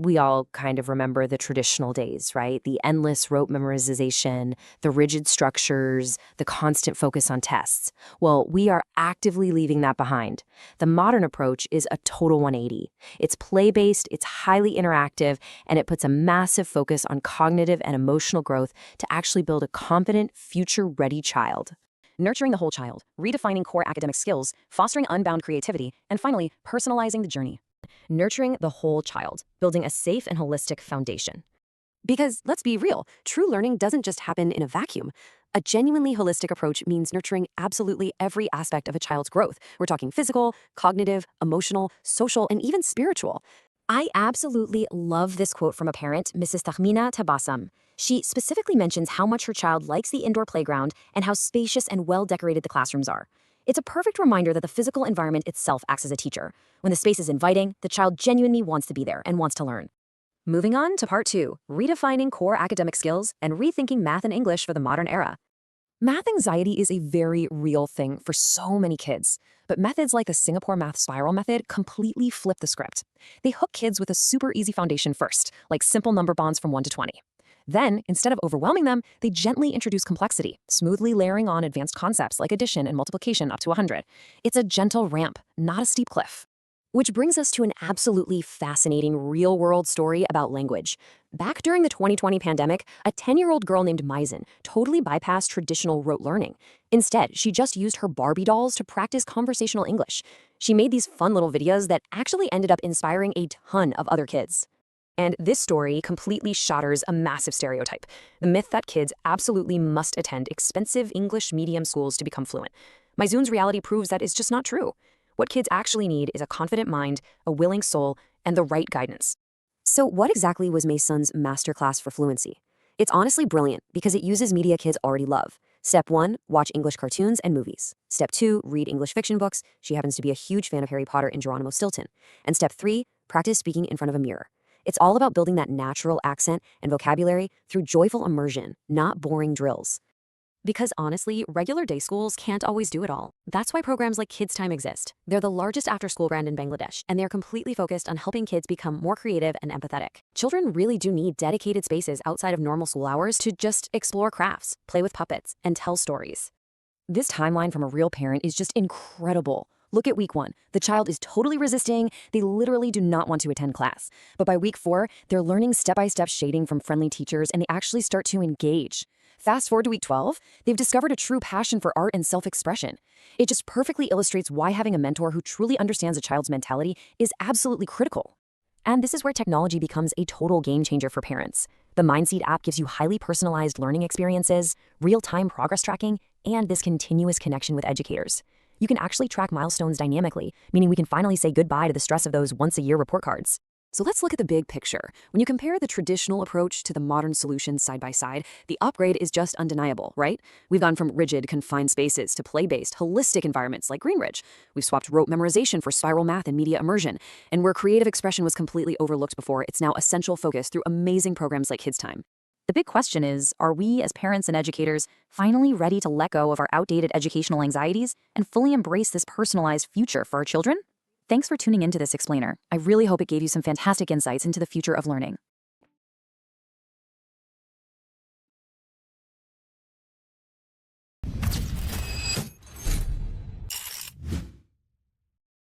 We all kind of remember the traditional days, right? The endless rote memorization, the rigid structures, the constant focus on tests. Well, we are actively leaving that behind. The modern approach is a total 180. It's play-based, it's highly interactive, and it puts a massive focus on cognitive and emotional growth to actually build a confident, future-ready child. Nurturing the whole child, redefining core academic skills, fostering unbound creativity, and finally, personalizing the journey. Nurturing the whole child, building a safe and holistic foundation. Because let's be real, true learning doesn't just happen in a vacuum. A genuinely holistic approach means nurturing absolutely every aspect of a child's growth. We're talking physical, cognitive, emotional, social, and even spiritual. I absolutely love this quote from a parent, Mrs. Tahmina Tabassum. She specifically mentions how much her child likes the indoor playground and how spacious and well-decorated the classrooms are. It's a perfect reminder that the physical environment itself acts as a teacher. When the space is inviting, the child genuinely wants to be there and wants to learn. Moving on to part 2, redefining core academic skills and rethinking math and English for the modern era. Math anxiety is a very real thing for so many kids, but methods like the Singapore Math Spiral method completely flip the script. They hook kids with a super easy foundation first, like simple number bonds from 1 to 20. Then, instead of overwhelming them, they gently introduce complexity, smoothly layering on advanced concepts like addition and multiplication up to 100. It's a gentle ramp, not a steep cliff. Which brings us to an absolutely fascinating real-world story about language. Back during the 2020 pandemic, a 10-year-old girl named Maizen totally bypassed traditional rote learning. Instead, she just used her Barbie dolls to practice conversational English. She made these fun little videos that actually ended up inspiring a ton of other kids. And this story completely shatters a massive stereotype, the myth that kids absolutely must attend expensive English medium schools to become fluent. Maizen's reality proves that it's just not true. What kids actually need is a confident mind, a willing soul, and the right guidance. So what exactly was Maizen's masterclass for fluency? It's honestly brilliant because it uses media kids already love. Step 1, watch English cartoons and movies. Step 2, read English fiction books. She happens to be a huge fan of Harry Potter and Geronimo Stilton. And Step 3, practice speaking in front of a mirror. It's all about building that natural accent and vocabulary through joyful immersion, not boring drills. Because honestly, regular day schools can't always do it all. That's why programs like Kids Time exist. They're the largest after-school brand in Bangladesh, and they're completely focused on helping kids become more creative and empathetic. Children really do need dedicated spaces outside of normal school hours to just explore crafts, play with puppets, and tell stories. This timeline from a real parent is just incredible. Look at week 1. The child is totally resisting. They literally do not want to attend class. But by week 4, they're learning step-by-step shading from friendly teachers, and they actually start to engage. Fast forward to week 12, they've discovered a true passion for art and self-expression. It just perfectly illustrates why having a mentor who truly understands a child's mentality is absolutely critical. And this is where technology becomes a total game changer for parents. The Mindseed app gives you highly personalized learning experiences, real-time progress tracking, and this continuous connection with educators. You can actually track milestones dynamically, meaning we can finally say goodbye to the stress of those once-a-year report cards. So let's look at the big picture. When you compare the traditional approach to the modern solutions side by side, the upgrade is just undeniable, right? We've gone from rigid, confined spaces to play-based, holistic environments like Greenridge. We've swapped rote memorization for spiral math and media immersion. And where creative expression was completely overlooked before, it's now essential focus through amazing programs like Kids Time. The big question is, are we as parents and educators finally ready to let go of our outdated educational anxieties and fully embrace this personalized future for our children? Thanks for tuning into this explainer. I really hope it gave you some fantastic insights into the future of learning.